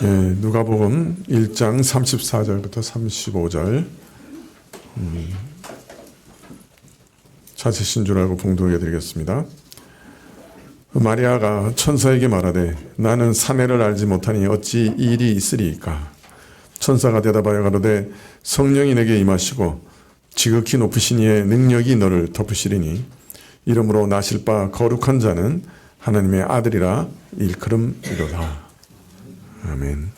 누가복음 1장 34절부터 35절 찾으신 줄 알고 봉독해 드리겠습니다. 마리아가 천사에게 말하되 나는 사내를 알지 못하니 어찌 이 일이 있으리이까. 천사가 대답하여 가로되 성령이 내게 임하시고 지극히 높으신 이의 능력이 너를 덮으시리니 이러므로 나실 바 거룩한 자는 하나님의 아들이라 일컬음이로다. 아멘.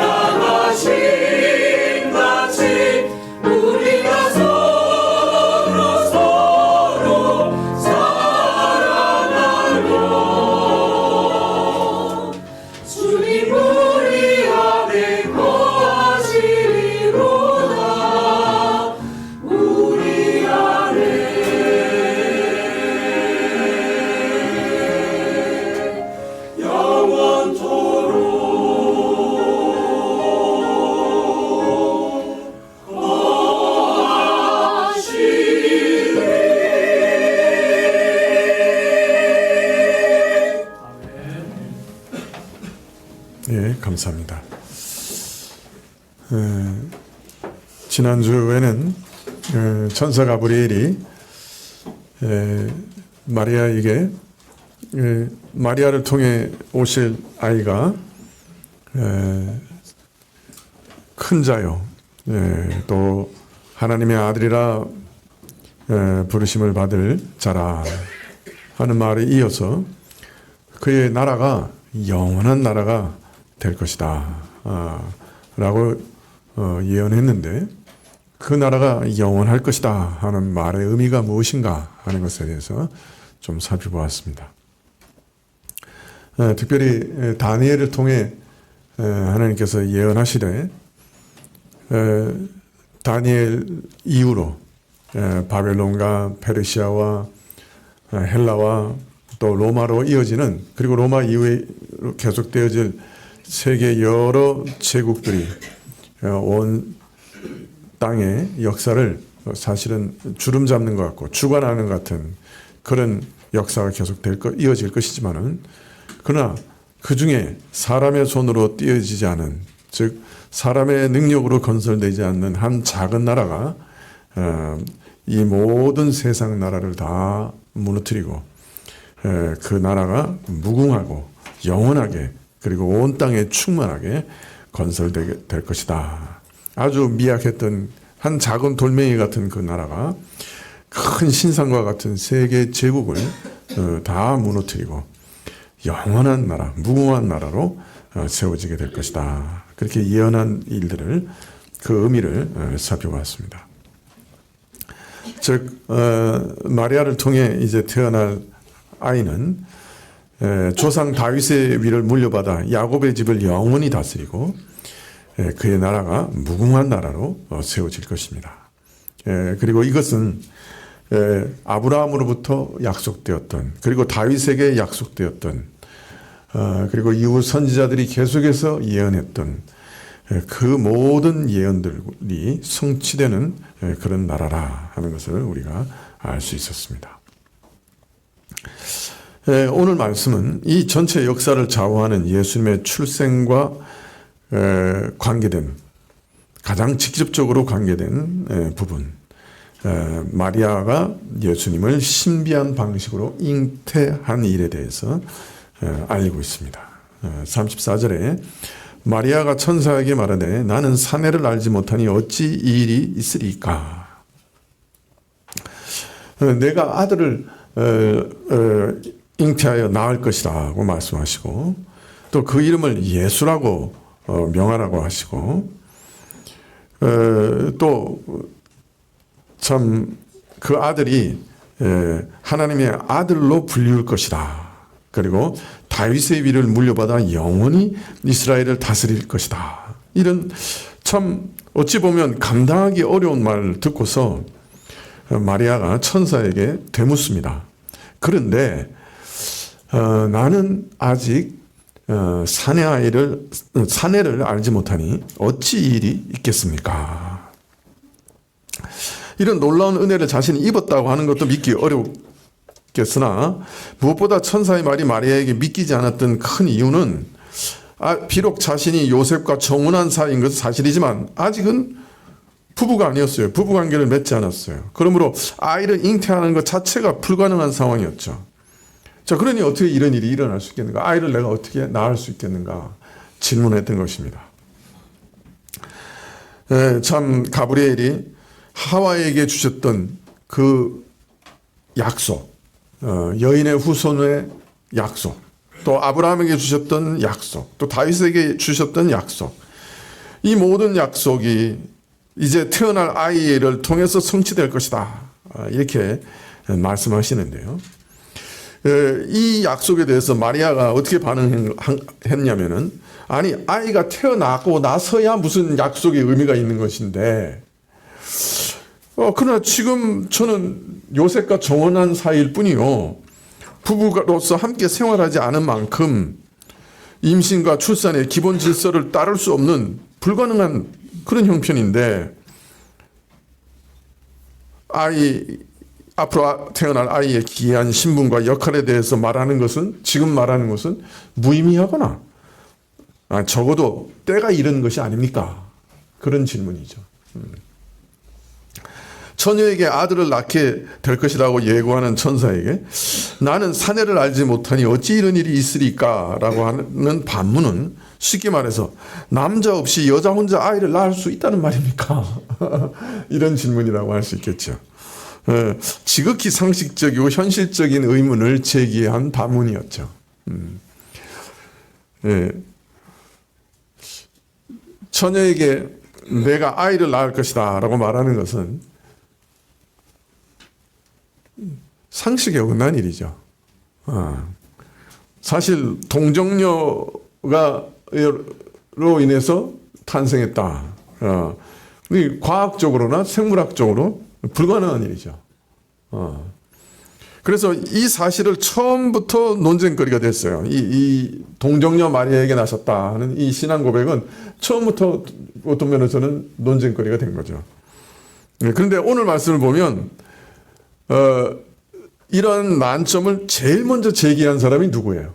사랑하신 같이 감사합니다. 지난주에는 천사 가브리엘이 마리아에게 마리아를 통해 오실 아이가 큰 자요, 또 하나님의 아들이라 부르심을 받을 자라 하는 말에 이어서 그의 나라가 영원한 나라가 될 것이다 라고 예언했는데, 그 나라가 영원할 것이다 하는 말의 의미가 무엇인가 하는 것에 대해서 좀 살펴보았습니다. 특별히 다니엘을 통해 하나님께서 예언하시되 다니엘 이후로 바벨론과 페르시아와 헬라와 또 로마로 이어지는, 그리고 로마 이후에 계속되어질 세계 여러 제국들이 온 땅의 역사를 사실은 주름 잡는 것 같고 주관하는 것 같은 그런 역사가 이어질 것이지만은, 그러나 그 중에 사람의 손으로 띄어지지 않은, 즉 사람의 능력으로 건설되지 않는 한 작은 나라가 이 모든 세상 나라를 다 무너뜨리고 그 나라가 무궁하고 영원하게, 그리고 온 땅에 충만하게 건설되게 될 것이다. 아주 미약했던 한 작은 돌멩이 같은 그 나라가 큰 신상과 같은 세계 제국을 다 무너뜨리고 영원한 나라, 무궁한 나라로 세워지게 될 것이다. 그렇게 예언한 일들을, 그 의미를 살펴봤습니다. 즉 마리아를 통해 이제 태어날 아이는 조상 다윗의 위를 물려받아 야곱의 집을 영원히 다스리고 그의 나라가 무궁한 나라로 세워질 것입니다. 그리고 이것은 아브라함으로부터 약속되었던, 그리고 다윗에게 약속되었던, 그리고 이후 선지자들이 계속해서 예언했던 그 모든 예언들이 성취되는 그런 나라라 하는 것을 우리가 알 수 있었습니다. 오늘 말씀은 이 전체 역사를 좌우하는 예수님의 출생과 관계된, 가장 직접적으로 관계된 부분, 마리아가 예수님을 신비한 방식으로 잉태한 일에 대해서 알리고 있습니다. 34절에 마리아가 천사에게 말하되 나는 사내를 알지 못하니 어찌 이 일이 있으리까. 내가 아들을 잉태하여 낳을 것이라고 말씀하시고, 또 그 이름을 예수라고 명하라고 하시고, 또 참 그 아들이 하나님의 아들로 불리울 것이다. 그리고 다윗의 위를 물려받아 영원히 이스라엘을 다스릴 것이다. 이런 참 어찌 보면 감당하기 어려운 말을 듣고서 마리아가 천사에게 되묻습니다. 그런데 나는 아직 사내를 알지 못하니 어찌 이 일이 있겠습니까? 이런 놀라운 은혜를 자신이 입었다고 하는 것도 믿기 어렵겠으나, 무엇보다 천사의 말이 마리아에게 믿기지 않았던 큰 이유는, 비록 자신이 요셉과 정혼한 사이인 것은 사실이지만 아직은 부부가 아니었어요. 부부관계를 맺지 않았어요. 그러므로 아이를 잉태하는 것 자체가 불가능한 상황이었죠. 자, 그러니 어떻게 이런 일이 일어날 수 있겠는가? 아이를 내가 어떻게 낳을 수 있겠는가? 질문했던 것입니다. 참 가브리엘이 하와에게 주셨던 그 약속, 여인의 후손의 약속, 또 아브라함에게 주셨던 약속, 또 다윗에게 주셨던 약속, 이 모든 약속이 이제 태어날 아이를 통해서 성취될 것이다. 이렇게 말씀하시는데요. 이 약속에 대해서 마리아가 어떻게 반응했냐면은, 아니, 아이가 태어나고 나서야 무슨 약속의 의미가 있는 것인데, 그러나 지금 저는 요셉과 정혼한 사이일 뿐이요, 부부로서 함께 생활하지 않은 만큼 임신과 출산의 기본 질서를 따를 수 없는 불가능한 그런 형편인데, 앞으로 태어날 아이의 기이한 신분과 역할에 대해서 지금 말하는 것은 무의미하거나 적어도 때가 이른 것이 아닙니까? 그런 질문이죠. 처녀에게 아들을 낳게 될 것이라고 예고하는 천사에게 나는 사내를 알지 못하니 어찌 이런 일이 있으리까? 라고 하는 반문은 쉽게 말해서 남자 없이 여자 혼자 아이를 낳을 수 있다는 말입니까? 이런 질문이라고 할 수 있겠죠. 지극히 상식적이고 현실적인 의문을 제기한 반문이었죠. 처녀에게 내가 아이를 낳을 것이다 라고 말하는 것은 상식에 어긋난 일이죠. 사실 동정녀가 로 인해서 탄생했다. 과학적으로나 생물학적으로 불가능한 일이죠. 그래서 이 사실을 처음부터 논쟁거리가 됐어요. 이 동정녀 마리아에게 나셨다 하는 이 신앙 고백은 처음부터 어떤 면에서는 논쟁거리가 된 거죠. 그런데 오늘 말씀을 보면 이런 난점을 제일 먼저 제기한 사람이 누구예요?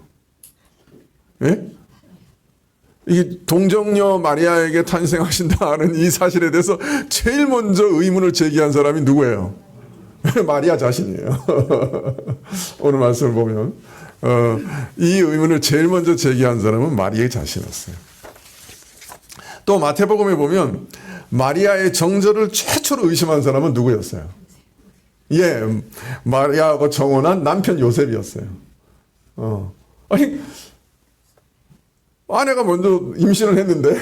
예? 이 동정녀 마리아에게 탄생하신다는 이 사실에 대해서 제일 먼저 의문을 제기한 사람이 누구예요? 마리아 자신이에요. 오늘 말씀을 보면 이 의문을 제일 먼저 제기한 사람은 마리아 자신이었어요. 또 마태복음에 보면 마리아의 정절을 최초로 의심한 사람은 누구였어요? 예, 마리아하고 정혼한 남편 요셉이었어요. 아니, 아내가 먼저 임신을 했는데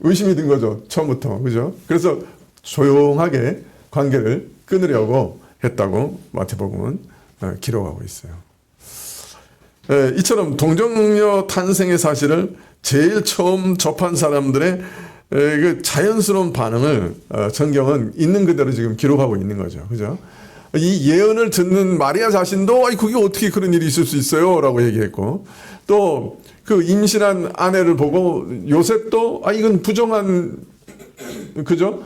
의심이 든 거죠. 처음부터. 그죠? 그래서 조용하게 관계를 끊으려고 했다고 마태복음은 기록하고 있어요. 이처럼 동정녀 탄생의 사실을 제일 처음 접한 사람들의 그 자연스러운 반응을 성경은 있는 그대로 지금 기록하고 있는 거죠. 그죠? 이 예언을 듣는 마리아 자신도 그게 어떻게 그런 일이 있을 수 있어요? 라고 얘기했고, 또 그 임신한 아내를 보고 요셉도 이건 부정한 그죠?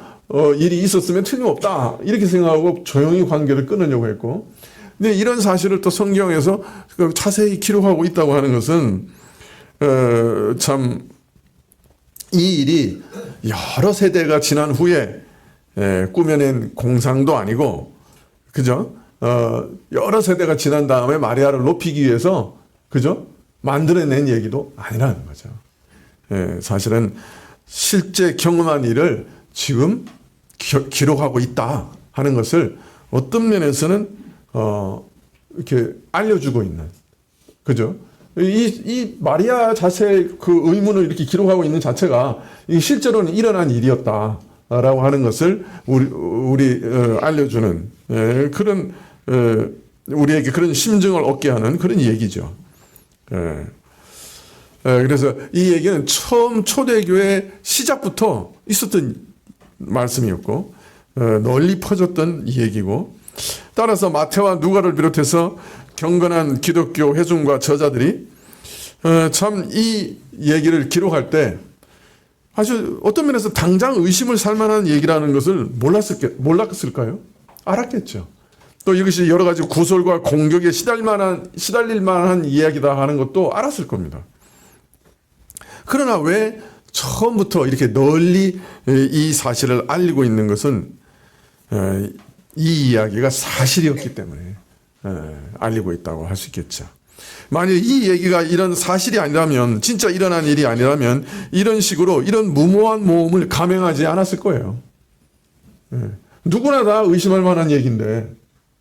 일이 있었으면 틀림없다 이렇게 생각하고 조용히 관계를 끊으려고 했고, 근데 이런 사실을 또 성경에서 자세히 기록하고 있다고 하는 것은 참 이 일이 여러 세대가 지난 후에 꾸며낸 공상도 아니고, 그죠? 여러 세대가 지난 다음에 마리아를 높이기 위해서, 그죠? 만들어낸 얘기도 아니라는 거죠. 사실은 실제 경험한 일을 지금 기록하고 있다 하는 것을 어떤 면에서는 이렇게 알려주고 있는, 그죠? 이 마리아 자체의 그 의문을 이렇게 기록하고 있는 자체가 실제로는 일어난 일이었다라고 하는 것을 우리 알려주는 그런 우리에게 그런 심증을 얻게 하는 그런 얘기죠. 그래서 이 얘기는 처음 초대교회 시작부터 있었던 말씀이었고 널리 퍼졌던 얘기고, 따라서 마태와 누가를 비롯해서 경건한 기독교 회중과 저자들이 참 이 얘기를 기록할 때 아주 어떤 면에서 당장 의심을 살 만한 얘기라는 것을 몰랐을까요? 알았겠죠. 또 이것이 여러 가지 구설과 공격에 시달릴 만한 이야기다 하는 것도 알았을 겁니다. 그러나 왜 처음부터 이렇게 널리 이 사실을 알리고 있는 것은 이 이야기가 사실이었기 때문에 알리고 있다고 할 수 있겠죠. 만약 이 얘기가 이런 사실이 아니라면, 진짜 일어난 일이 아니라면 이런 식으로 이런 무모한 모험을 감행하지 않았을 거예요. 누구나 다 의심할 만한 얘기인데,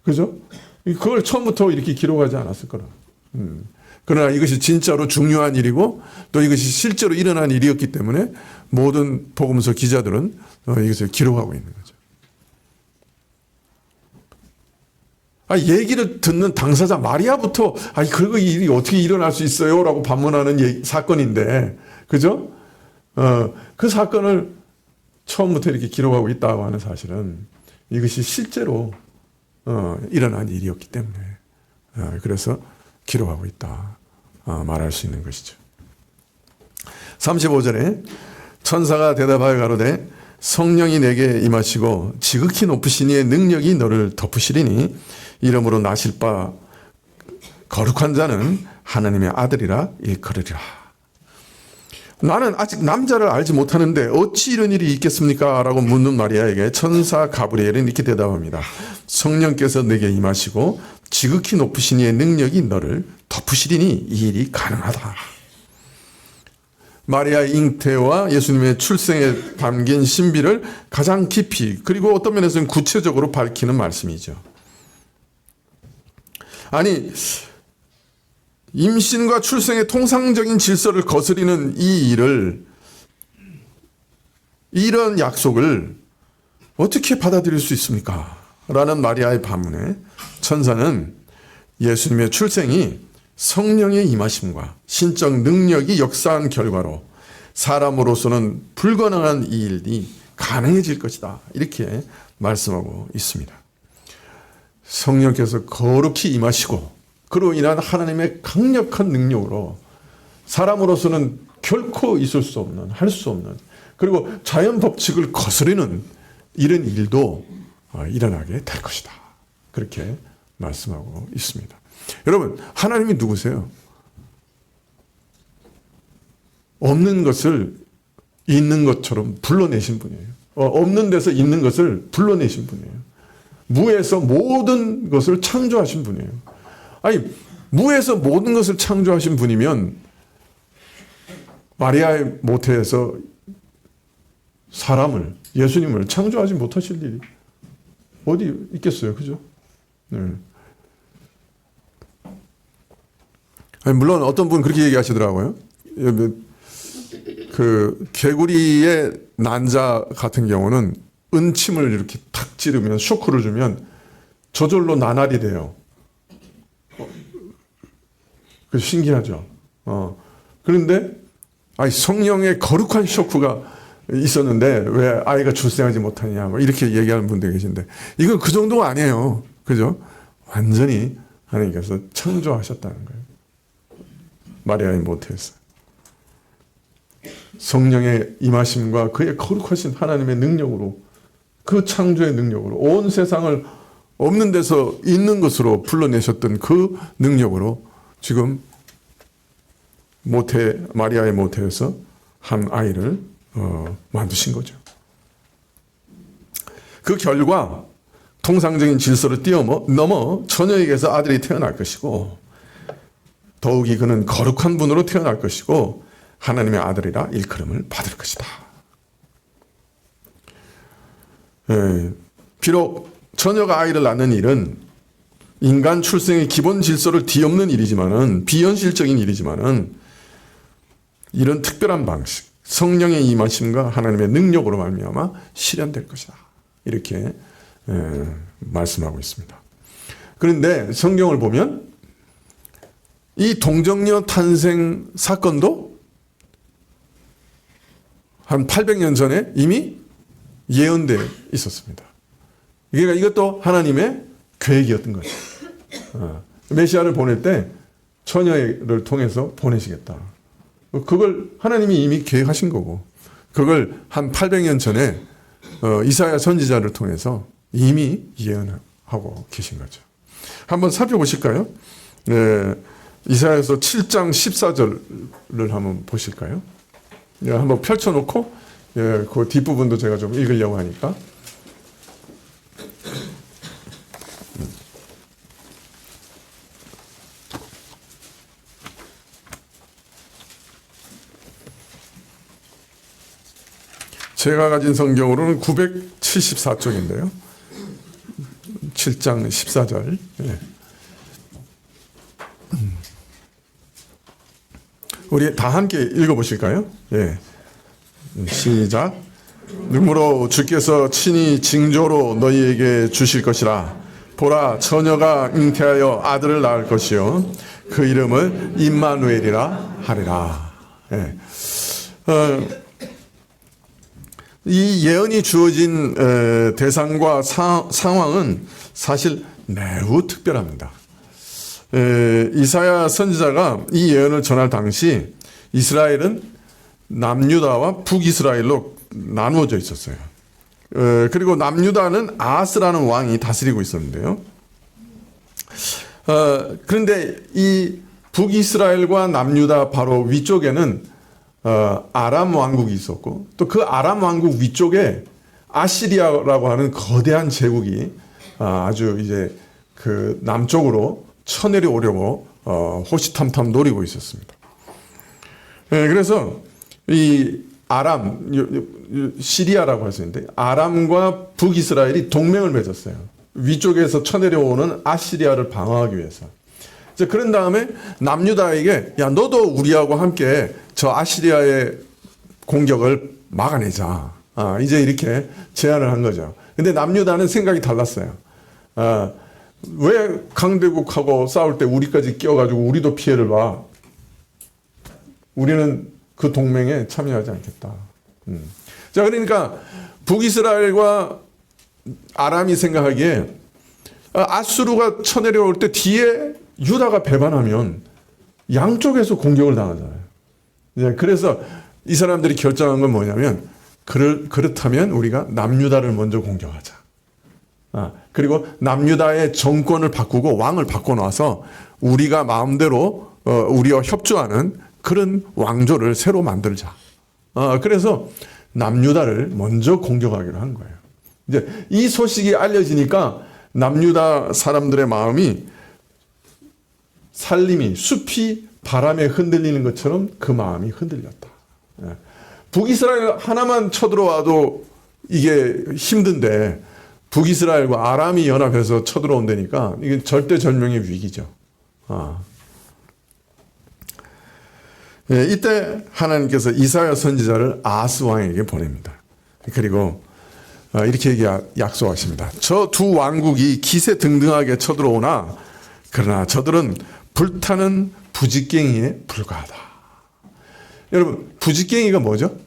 그죠? 그걸 처음부터 이렇게 기록하지 않았을 거라. 그러나 이것이 진짜로 중요한 일이고 또 이것이 실제로 일어난 일이었기 때문에 모든 복음서 기자들은 이것을 기록하고 있는 거죠. 얘기를 듣는 당사자 마리아부터 그 일이 어떻게 일어날 수 있어요? 라고 반문하는 사건인데, 그죠? 그 사건을 처음부터 이렇게 기록하고 있다고 하는 사실은 이것이 실제로 일어난 일이었기 때문에 그래서 기록하고 있다 말할 수 있는 것이죠. 35절에 천사가 대답하여 가로되 성령이 내게 임하시고 지극히 높으신 이의 능력이 너를 덮으시리니 이러므로 나실 바 거룩한 자는 하나님의 아들이라 일컬으리라 나는 아직 남자를 알지 못하는데 어찌 이런 일이 있겠습니까? 라고 묻는 마리아에게 천사 가브리엘은 이렇게 대답합니다. 성령께서 내게 임하시고 지극히 높으신 이의 능력이 너를 덮으시리니 이 일이 가능하다. 마리아의 잉태와 예수님의 출생에 담긴 신비를 가장 깊이 그리고 어떤 면에서는 구체적으로 밝히는 말씀이죠. 아니, 임신과 출생의 통상적인 질서를 거스리는 이 일을, 이런 약속을 어떻게 받아들일 수 있습니까? 라는 마리아의 반문에 천사는 예수님의 출생이 성령의 임하심과 신적 능력이 역사한 결과로 사람으로서는 불가능한 이 일이 가능해질 것이다. 이렇게 말씀하고 있습니다. 성령께서 거룩히 임하시고 그로 인한 하나님의 강력한 능력으로 사람으로서는 결코 있을 수 없는, 할 수 없는, 그리고 자연 법칙을 거스르는 이런 일도 일어나게 될 것이다. 그렇게 말씀하고 있습니다. 여러분, 하나님이 누구세요? 없는 것을 있는 것처럼 불러내신 분이에요. 없는 데서 있는 것을 불러내신 분이에요. 무에서 모든 것을 창조하신 분이에요. 아니, 무에서 모든 것을 창조하신 분이면 마리아의 모태에서 사람을, 예수님을 창조하지 못하실 일이 어디 있겠어요. 그죠? 네. 아니, 물론 어떤 분 그렇게 얘기하시더라고요. 그 개구리의 난자 같은 경우는 은침을 이렇게 탁 찌르면, 쇼크를 주면 저절로 나날이 돼요. 그 신기하죠. 그런데 성령의 거룩한 쇼크가 있었는데 왜 아이가 출생하지 못하냐, 뭐 이렇게 얘기하는 분들 계신데, 이건 그 정도가 아니에요. 그죠? 완전히 하나님께서 창조하셨다는 거예요. 마리아의 모태에서 성령의 임하심과 그의 거룩하신 하나님의 능력으로, 그 창조의 능력으로 온 세상을 없는 데서 있는 것으로 불러내셨던 그 능력으로 지금 모태, 마리아의 모태에서 한 아이를 만드신 거죠. 그 결과 통상적인 질서를 뛰어넘어 처녀에게서 아들이 태어날 것이고, 더욱이 그는 거룩한 분으로 태어날 것이고 하나님의 아들이라 일컬음을 받을 것이다. 비록 처녀가 아이를 낳는 일은 인간 출생의 기본 질서를 뒤엎는 일이지만은, 비현실적인 일이지만은, 이런 특별한 방식, 성령의 임하심과 하나님의 능력으로 말미암아 실현될 것이다. 이렇게 말씀하고 있습니다. 그런데 성경을 보면 이 동정녀 탄생 사건도 한 800년 전에 이미 예언되어 있었습니다. 그러니까 이것도 하나님의 계획이었던 거죠. 메시아를 보낼 때 처녀를 통해서 보내시겠다. 그걸 하나님이 이미 계획하신 거고, 그걸 한 800년 전에 이사야 선지자를 통해서 이미 예언하고 계신 거죠. 한번 살펴보실까요? 이사야서 7장 14절을 한번 보실까요? 한번 펼쳐놓고 그 뒷부분도 제가 좀 읽으려고 하니까. 제가 가진 성경으로는 974쪽인데요. 7장 14절. 우리 다 함께 읽어보실까요? 시작. 누구로 주께서 친히 징조로 너희에게 주실 것이라. 보라, 처녀가 잉태하여 아들을 낳을 것이요 그 이름을 임마누엘이라 하리라. 이 예언이 주어진 대상과 상황은 사실 매우 특별합니다. 이사야 선지자가 이 예언을 전할 당시 이스라엘은 남유다와 북이스라엘로 나누어져 있었어요. 그리고 남유다는 아하스라는 왕이 다스리고 있었는데요. 그런데 이 북이스라엘과 남유다 바로 위쪽에는 아람 왕국이 있었고 또 그 아람 왕국 위쪽에 아시리아라고 하는 거대한 제국이 아주 이제 그 남쪽으로 쳐내려오려고 호시탐탐 노리고 있었습니다. 그래서 이 아람, 시리아라고 할 수 있는데 아람과 북이스라엘이 동맹을 맺었어요. 위쪽에서 쳐내려오는 아시리아를 방어하기 위해서. 이제 그런 다음에 남유다에게 야 너도 우리하고 함께 저 아시리아의 공격을 막아내자. 이제 이렇게 제안을 한 거죠. 근데 남유다는 생각이 달랐어요. 왜 강대국하고 싸울 때 우리까지 끼어가지고 우리도 피해를 봐? 우리는 그 동맹에 참여하지 않겠다. 자, 그러니까 북이스라엘과 아람이 생각하기에 아수르가 쳐내려올 때 뒤에 유다가 배반하면 양쪽에서 공격을 당하잖아요. 그래서 이 사람들이 결정한 건 뭐냐면 그렇다면 우리가 남유다를 먼저 공격하자. 그리고 남유다의 정권을 바꾸고 왕을 바꿔놔서 우리가 마음대로 우리와 협조하는 그런 왕조를 새로 만들자. 그래서 남유다를 먼저 공격하기로 한 거예요. 이제 이 소식이 알려지니까 남유다 사람들의 마음이 살림이 숲이 바람에 흔들리는 것처럼 그 마음이 흔들렸다. 북이스라엘 하나만 쳐들어와도 이게 힘든데 북이스라엘과 아람이 연합해서 쳐들어온다니까 이게 절대절명의 위기죠. 이때 하나님께서 이사야 선지자를 아하스 왕에게 보냅니다. 그리고 이렇게 약속하십니다. 저 두 왕국이 기세등등하게 쳐들어오나 그러나 저들은 불타는 부직갱이에 불과하다. 여러분, 부직갱이가 뭐죠?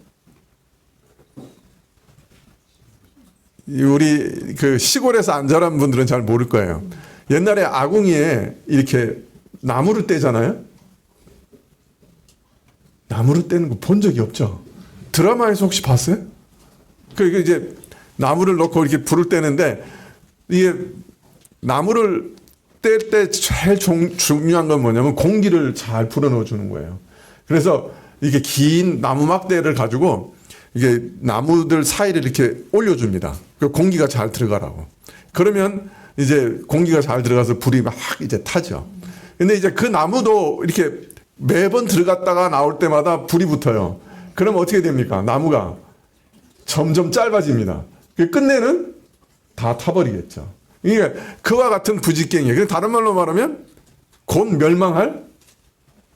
우리 그 시골에서 안 자란 분들은 잘 모를 거예요. 옛날에 아궁이에 이렇게 나무를 떼잖아요. 나무를 떼는 거 본 적이 없죠. 드라마에서 혹시 봤어요? 그러니까 이제 나무를 넣고 이렇게 불을 떼는데 이게 나무를 뗄 때 제일 중요한 건 뭐냐면 공기를 잘 불어넣어 주는 거예요. 그래서 이게 긴 나무 막대를 가지고 이게 나무들 사이를 이렇게 올려줍니다. 그 공기가 잘 들어가라고. 그러면 이제 공기가 잘 들어가서 불이 막 이제 타죠. 근데 이제 그 나무도 이렇게 매번 들어갔다가 나올 때마다 불이 붙어요. 그럼 어떻게 됩니까? 나무가 점점 짧아집니다. 끝내는 다 타버리겠죠. 이게 그와 같은 부직갱이에요. 다른 말로 말하면 곧 멸망할,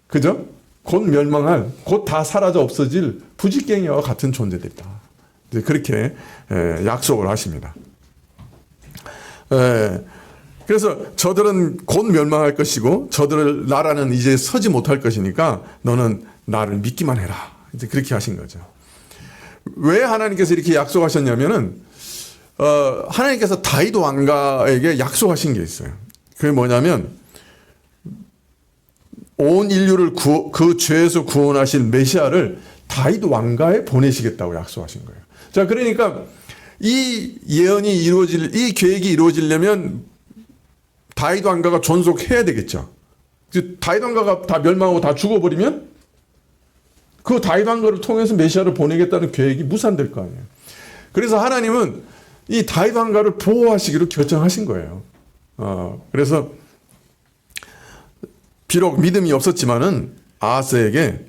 그죠? 곧 멸망할, 곧 다 사라져 없어질 부직갱이와 같은 존재들이다. 이제 그렇게 약속을 하십니다. 그래서 저들은 곧 멸망할 것이고 저들을 나라는 이제 서지 못할 것이니까 너는 나를 믿기만 해라. 이제 그렇게 하신 거죠. 왜 하나님께서 이렇게 약속하셨냐면은 하나님께서 다윗 왕가에게 약속하신 게 있어요. 그게 뭐냐면 온 인류를 그 죄에서 구원하실 메시아를 다윗 왕가에 보내시겠다고 약속하신 거예요. 자, 그러니까 이 예언이 이 계획이 이루어지려면 다윗 왕가가 존속해야 되겠죠. 다윗 왕가가 다 멸망하고 다 죽어버리면 그 다윗 왕가를 통해서 메시아를 보내겠다는 계획이 무산될 거 아니에요. 그래서 하나님은 이 다윗 왕가를 보호하시기로 결정하신 거예요. 그래서 비록 믿음이 없었지만은 아하스에게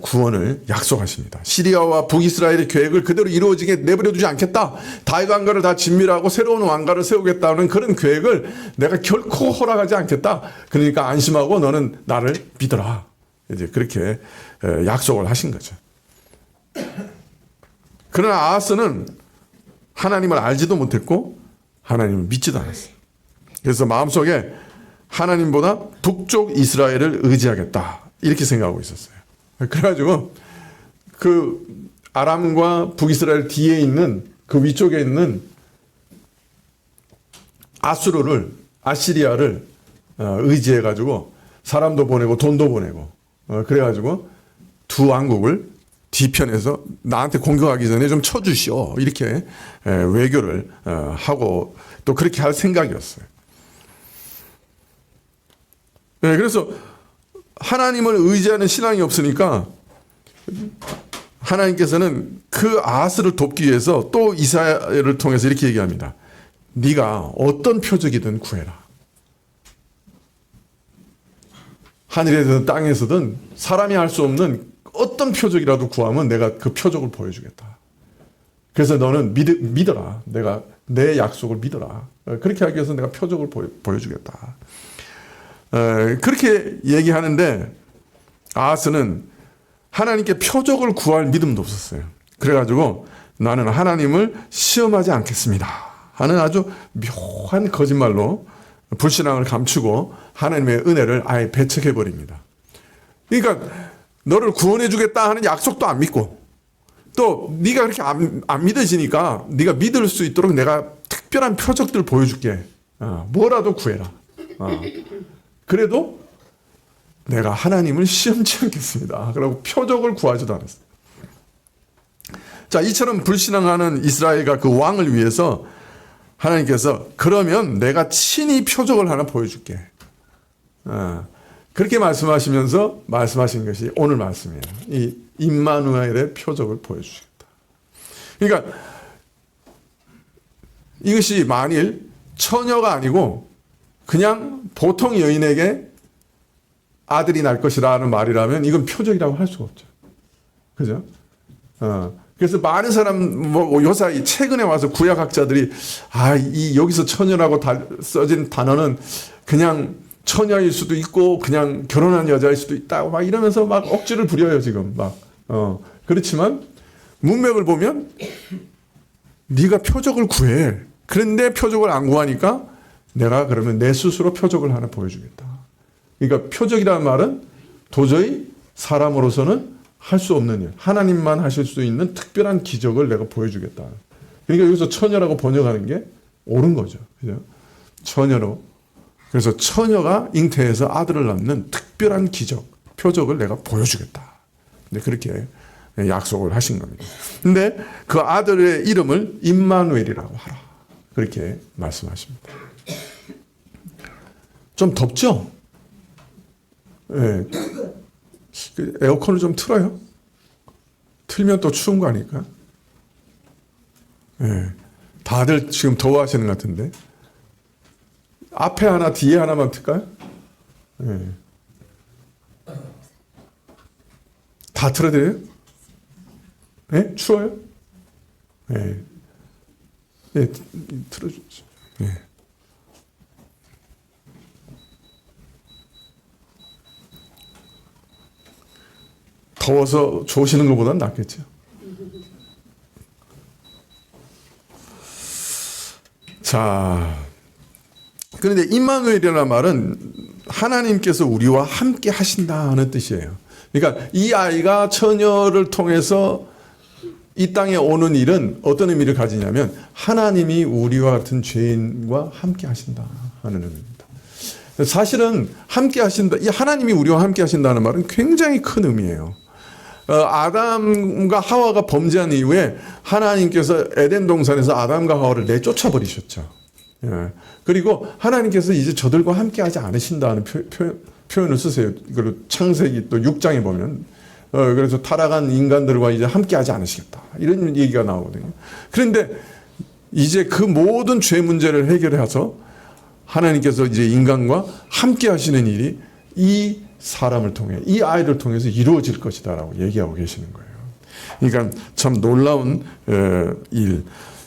구원을 약속하십니다. 시리아와 북이스라엘의 계획을 그대로 이루어지게 내버려 두지 않겠다. 다윗 왕가를 다 진멸하고 새로운 왕가를 세우겠다는 그런 계획을 내가 결코 허락하지 않겠다. 그러니까 안심하고 너는 나를 믿어라. 이제 그렇게 약속을 하신 거죠. 그러나 아하스는 하나님을 알지도 못했고 하나님을 믿지도 않았어요. 그래서 마음속에 하나님보다 북쪽 이스라엘을 의지하겠다. 이렇게 생각하고 있었어요. 그래가지고 그 아람과 북이스라엘 뒤에 있는 그 위쪽에 있는 아시리아를 의지해가지고 사람도 보내고 돈도 보내고 그래가지고 두 왕국을 뒤편에서 나한테 공격하기 전에 좀 쳐주시오. 이렇게 외교를 하고 또 그렇게 할 생각이었어요. 그래서 하나님을 의지하는 신앙이 없으니까 하나님께서는 그 아하스를 돕기 위해서 또 이사야를 통해서 이렇게 얘기합니다. 네가 어떤 표적이든 구해라. 하늘에든 땅에서든 사람이 할 수 없는 어떤 표적이라도 구하면 내가 그 표적을 보여주겠다. 그래서 너는 믿어라. 내가 내 약속을 믿어라. 그렇게 하기 위해서 내가 표적을 보여주겠다. 그렇게 얘기하는데 아하스는 하나님께 표적을 구할 믿음도 없었어요. 그래가지고 나는 하나님을 시험하지 않겠습니다 하는 아주 묘한 거짓말로 불신앙을 감추고 하나님의 은혜를 아예 배척해버립니다. 그러니까 너를 구원해 주겠다 하는 약속도 안 믿고 또 네가 그렇게 안 믿어지니까 네가 믿을 수 있도록 내가 특별한 표적들 보여줄게. 뭐라도 구해라. 그래도 내가 하나님을 시험치 않겠습니다. 그리고 표적을 구하지도 않았어요. 자, 이처럼 불신앙하는 이스라엘과 그 왕을 위해서 하나님께서 그러면 내가 친히 표적을 하나 보여줄게. 그렇게 말씀하시면서 말씀하신 것이 오늘 말씀이에요. 이 임마누엘의 표적을 보여주시겠다. 그러니까 이것이 만일 처녀가 아니고 그냥 보통 여인에게 아들이 날 것이라는 말이라면 이건 표적이라고 할 수가 없죠. 그죠? 그래서 많은 사람, 요사이 최근에 와서 구약학자들이, 여기서 처녀라고 써진 단어는 그냥 처녀일 수도 있고, 그냥 결혼한 여자일 수도 있다고 막 이러면서 막 억지를 부려요, 지금. 그렇지만, 문맥을 보면, 네가 표적을 구해. 그런데 표적을 안 구하니까, 내가 그러면 내 스스로 표적을 하나 보여주겠다. 그러니까 표적이라는 말은 도저히 사람으로서는 할 수 없는 일, 하나님만 하실 수 있는 특별한 기적을 내가 보여주겠다. 그러니까 여기서 처녀라고 번역하는 게 옳은 거죠. 그죠? 처녀로. 그래서 처녀가 잉태해서 아들을 낳는 특별한 기적, 표적을 내가 보여주겠다. 근데 그렇게 약속을 하신 겁니다. 근데 그 아들의 이름을 임마누엘이라고 하라. 그렇게 말씀하십니다. 좀 덥죠? 네. 에어컨을 좀 틀어요. 틀면 또 추운 거 아닐까? 네. 다들 지금 더워하시는 것 같은데. 앞에 하나, 뒤에 하나만 틀까요? 네. 다 틀어드려요? 네? 추워요? 네. 네, 틀어주죠. 네. 더워서 좋으시는 것보다는 낫겠죠. 자, 그런데 임마누엘이라는 말은 하나님께서 우리와 함께 하신다는 뜻이에요. 그러니까 이 아이가 처녀를 통해서 이 땅에 오는 일은 어떤 의미를 가지냐면 하나님이 우리와 같은 죄인과 함께 하신다 하는 의미입니다. 사실은 함께 하신다, 이 하나님이 우리와 함께 하신다는 말은 굉장히 큰 의미예요. 아담과 하와가 범죄한 이후에 하나님께서 에덴 동산에서 아담과 하와를 내쫓아 버리셨죠. 예. 그리고 하나님께서 이제 저들과 함께 하지 않으신다는 표현을 쓰세요. 그리고 창세기 또 6장에 보면 그래서 타락한 인간들과 이제 함께 하지 않으시겠다. 이런 얘기가 나오거든요. 그런데 이제 그 모든 죄 문제를 해결해서 하나님께서 이제 인간과 함께 하시는 일이 이 사람을 통해, 이 아이를 통해서 이루어질 것이다라고 얘기하고 계시는 거예요. 그러니까 참 놀라운 일.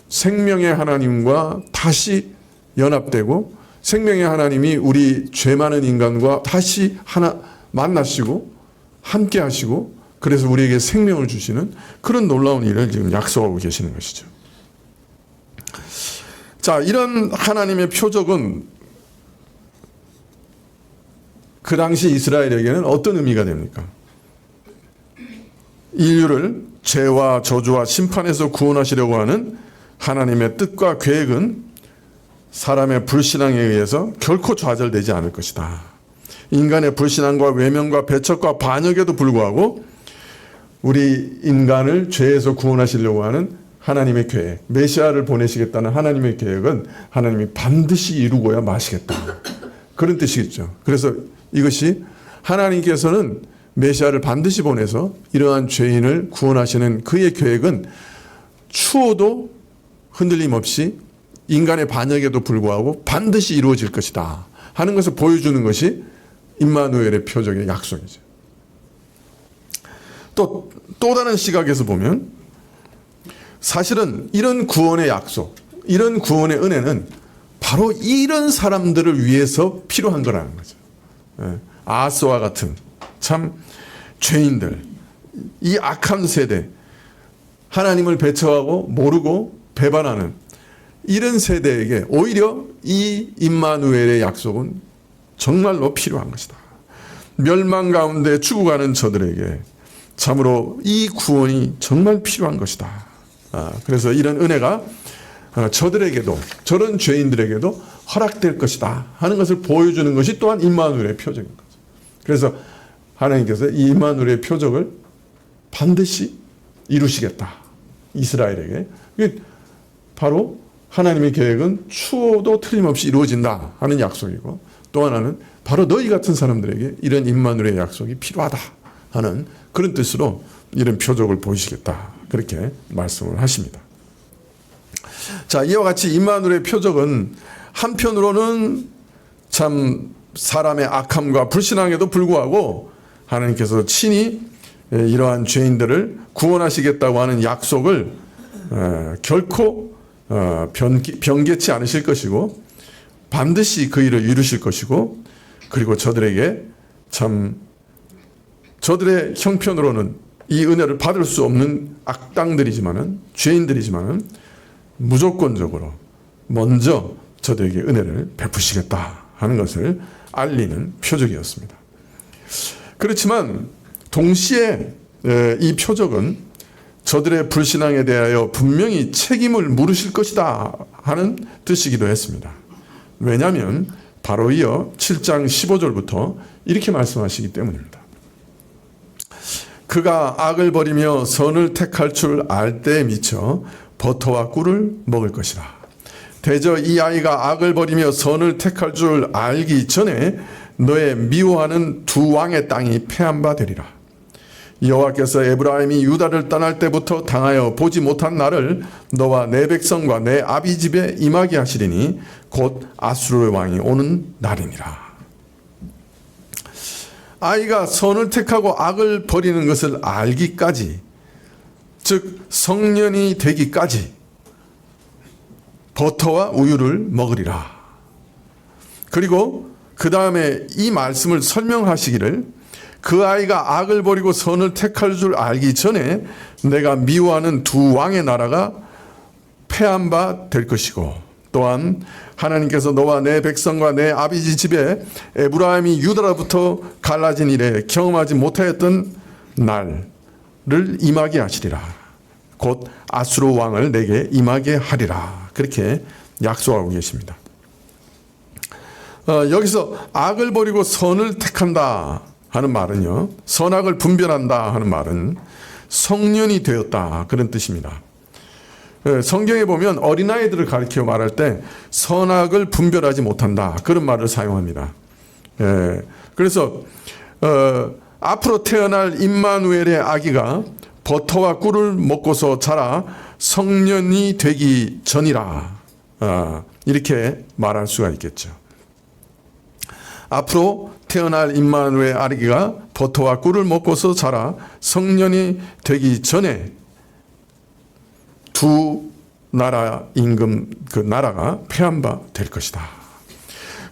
생명의 하나님과 다시 연합되고 생명의 하나님이 우리 죄 많은 인간과 다시 만나시고 함께 하시고 그래서 우리에게 생명을 주시는 그런 놀라운 일을 지금 약속하고 계시는 것이죠. 자, 이런 하나님의 표적은 그 당시 이스라엘에게는 어떤 의미가 됩니까? 인류를 죄와 저주와 심판에서 구원하시려고 하는 하나님의 뜻과 계획은 사람의 불신앙에 의해서 결코 좌절되지 않을 것이다. 인간의 불신앙과 외면과 배척과 반역에도 불구하고 우리 인간을 죄에서 구원하시려고 하는 하나님의 계획, 메시아를 보내시겠다는 하나님의 계획은 하나님이 반드시 이루고야 마시겠다. 그런 뜻이겠죠. 그래서 이것이 하나님께서는 메시아를 반드시 보내서 이러한 죄인을 구원하시는 그의 계획은 추호도 흔들림 없이 인간의 반역에도 불구하고 반드시 이루어질 것이다 하는 것을 보여주는 것이 임마누엘의 표적의 약속이죠. 또 다른 시각에서 보면 사실은 이런 구원의 약속, 이런 구원의 은혜는 바로 이런 사람들을 위해서 필요한 거라는 거죠. 아하스와 같은 참 죄인들, 이 악한 세대, 하나님을 배척하고 모르고 배반하는 이런 세대에게 오히려 이 임마누엘의 약속은 정말로 필요한 것이다. 멸망 가운데 죽어가는 저들에게 참으로 이 구원이 정말 필요한 것이다. 그래서 이런 은혜가 저들에게도, 저런 죄인들에게도 허락될 것이다 하는 것을 보여주는 것이 또한 임마누엘의 표적인 거죠. 그래서 하나님께서 이 임마누엘의 표적을 반드시 이루시겠다. 이스라엘에게. 이게 바로 하나님의 계획은 추호도 틀림없이 이루어진다 하는 약속이고, 또 하나는 바로 너희 같은 사람들에게 이런 임마누엘의 약속이 필요하다 하는 그런 뜻으로 이런 표적을 보이시겠다. 그렇게 말씀을 하십니다. 자, 이와 같이 임마누엘의 표적은 한편으로는 참 사람의 악함과 불신앙에도 불구하고 하나님께서 친히 이러한 죄인들을 구원하시겠다고 하는 약속을 결코 변개치 않으실 것이고 반드시 그 일을 이루실 것이고, 그리고 저들에게 참 저들의 형편으로는 이 은혜를 받을 수 없는 악당들이지만은, 죄인들이지만은 무조건적으로 먼저 저들에게 은혜를 베푸시겠다 하는 것을 알리는 표적이었습니다. 그렇지만 동시에 이 표적은 저들의 불신앙에 대하여 분명히 책임을 물으실 것이다 하는 뜻이기도 했습니다. 왜냐하면 바로 이어 7장 15절부터 이렇게 말씀하시기 때문입니다. 그가 악을 버리며 선을 택할 줄 알 때에 미쳐 버터와 꿀을 먹을 것이라. 대저 이 아이가 악을 버리며 선을 택할 줄 알기 전에 너의 미워하는 두 왕의 땅이 패한 바 되리라. 여호와께서 에브라임이 유다를 떠날 때부터 당하여 보지 못한 날을 너와 내 백성과 내 아비 집에 임하게 하시리니 곧 아수르의 왕이 오는 날이니라. 아이가 선을 택하고 악을 버리는 것을 알기까지, 즉 성년이 되기까지 버터와 우유를 먹으리라. 그리고 그 다음에 이 말씀을 설명하시기를, 그 아이가 악을 버리고 선을 택할 줄 알기 전에 내가 미워하는 두 왕의 나라가 패한 바 될 것이고, 또한 하나님께서 너와 내 백성과 내 아비지 집에 에브라임이 유다로부터 갈라진 일에 경험하지 못하였던 날을 임하게 하시리라. 곧 아수르 왕을 내게 임하게 하리라. 그렇게 약속하고 계십니다. 여기서 악을 버리고 선을 택한다 하는 말은요, 선악을 분별한다 하는 말은 성년이 되었다 그런 뜻입니다. 성경에 보면 어린아이들을 가리켜 말할 때 선악을 분별하지 못한다 그런 말을 사용합니다. 그래서 앞으로 태어날 임마누엘의 아기가 버터와 꿀을 먹고서 자라 성년이 되기 전이라, 이렇게 말할 수가 있겠죠. 앞으로 태어날 임마누엘 아기가 버터와 꿀을 먹고서 자라 성년이 되기 전에 두 나라 임금 그 나라가 패한 바 될 것이다.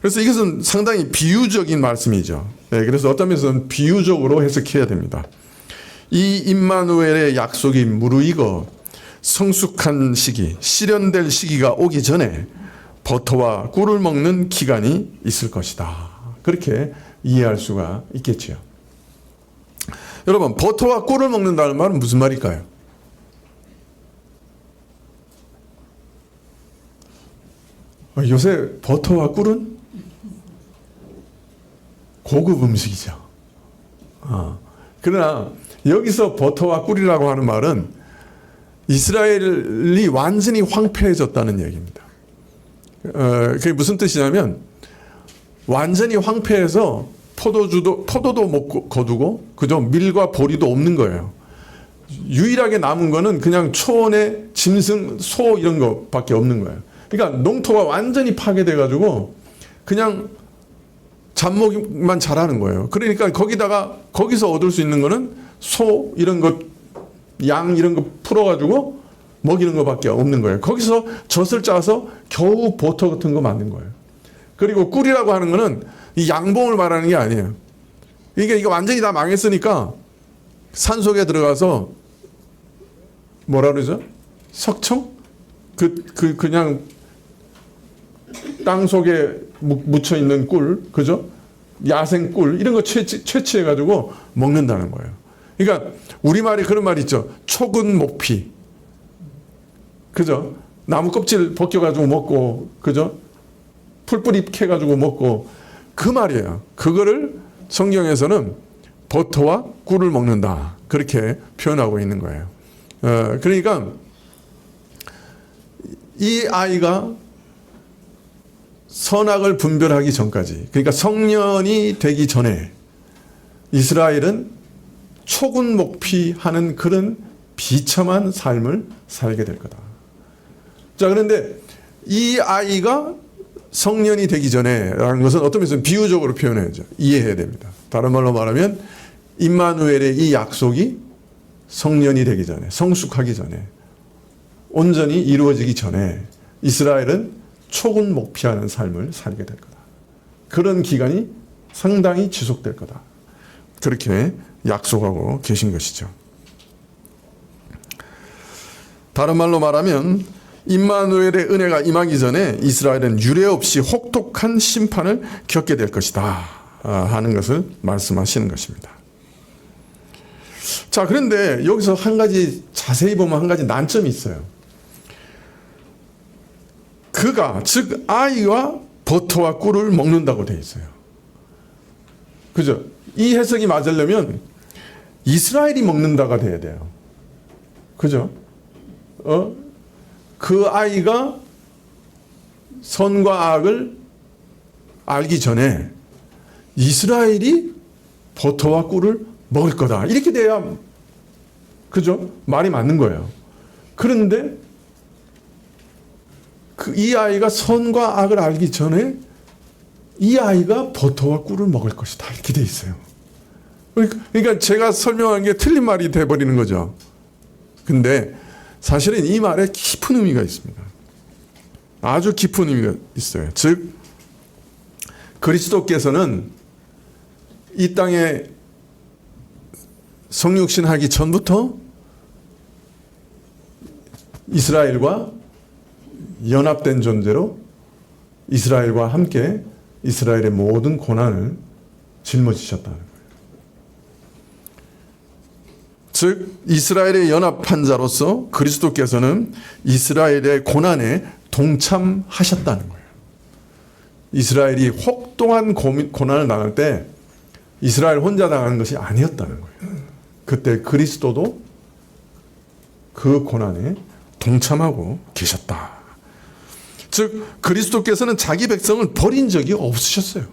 그래서 이것은 상당히 비유적인 말씀이죠. 그래서 어떤 면에서는 비유적으로 해석해야 됩니다. 이 임마누엘의 약속이 무르익어 성숙한 시기, 실현될 시기가 오기 전에 버터와 꿀을 먹는 기간이 있을 것이다. 그렇게 이해할 수가 있겠지요. 여러분, 버터와 꿀을 먹는다는 말은 무슨 말일까요? 요새 버터와 꿀은 고급 음식이죠. 그러나 여기서 버터와 꿀이라고 하는 말은 이스라엘이 완전히 황폐해졌다는 얘기입니다. 그게 무슨 뜻이냐면 완전히 황폐해서 포도도 못 거두고, 그죠? 밀과 보리도 없는 거예요. 유일하게 남은 거는 그냥 초원의 짐승, 소 이런 거밖에 없는 거예요. 그러니까 농토가 완전히 파괴돼가지고 그냥 잡목만 자라는 거예요. 그러니까 거기서 얻을 수 있는 거는 소 이런 것, 양 이런 거 풀어가지고 먹이는 거밖에 없는 거예요. 거기서 젖을 짜서 겨우 버터 같은 거 만든 거예요. 그리고 꿀이라고 하는 거는 이 양봉을 말하는 게 아니에요. 이게 완전히 다 망했으니까 산속에 들어가서 뭐라 그러죠? 석청? 그냥 땅 속에 묻혀 있는 꿀, 그죠? 야생 꿀 이런 거 채취해가지고 먹는다는 거예요. 그러니까 우리말에 그런 말이 있죠. 초근 목피, 그죠? 나무 껍질 벗겨가지고 먹고, 그죠? 풀뿌리 캐가지고 먹고 그 말이에요. 그거를 성경에서는 버터와 꿀을 먹는다 그렇게 표현하고 있는 거예요. 그러니까 이 아이가 선악을 분별하기 전까지, 그러니까 성년이 되기 전에 이스라엘은 초군목피하는 그런 비참한 삶을 살게 될 거다. 자, 그런데 이 아이가 성년이 되기 전에라는 것은 어떤 면에서 비유적으로 표현해야죠. 이해해야 됩니다. 다른 말로 말하면 임마누엘의 이 약속이 성년이 되기 전에, 성숙하기 전에, 온전히 이루어지기 전에 이스라엘은 초군목피하는 삶을 살게 될 거다. 그런 기간이 상당히 지속될 거다. 그렇게 약속하고 계신 것이죠. 다른 말로 말하면 임마누엘의 은혜가 임하기 전에 이스라엘은 유례없이 혹독한 심판을 겪게 될 것이다 하는 것을 말씀하시는 것입니다. 자, 그런데 여기서 한 가지 자세히 보면 한 가지 난점이 있어요. 그가, 즉 아이와 버터와 꿀을 먹는다고 되어 있어요. 그죠? 이 해석이 맞으려면 이스라엘이 먹는다가 돼야 돼요. 그죠? 그 아이가 선과 악을 알기 전에 이스라엘이 버터와 꿀을 먹을 거다. 이렇게 돼야, 그죠? 말이 맞는 거예요. 그런데 이 아이가 선과 악을 알기 전에 이 아이가 버터와 꿀을 먹을 것이다. 이렇게 돼 있어요. 그러니까 제가 설명한 게 틀린 말이 돼버리는 거죠. 근데 사실은 이 말에 깊은 의미가 있습니다. 아주 깊은 의미가 있어요. 즉 그리스도께서는 이 땅에 성육신하기 전부터 이스라엘과 연합된 존재로 이스라엘과 함께 이스라엘의 모든 고난을 짊어지셨다는 거예요. 즉 이스라엘의 연합한 자로서 그리스도께서는 이스라엘의 고난에 동참하셨다는 거예요. 이스라엘이 혹독한 고난을 당할 때 이스라엘 혼자 당하는 것이 아니었다는 거예요. 그때 그리스도도 그 고난에 동참하고 계셨다. 즉 그리스도께서는 자기 백성을 버린 적이 없으셨어요.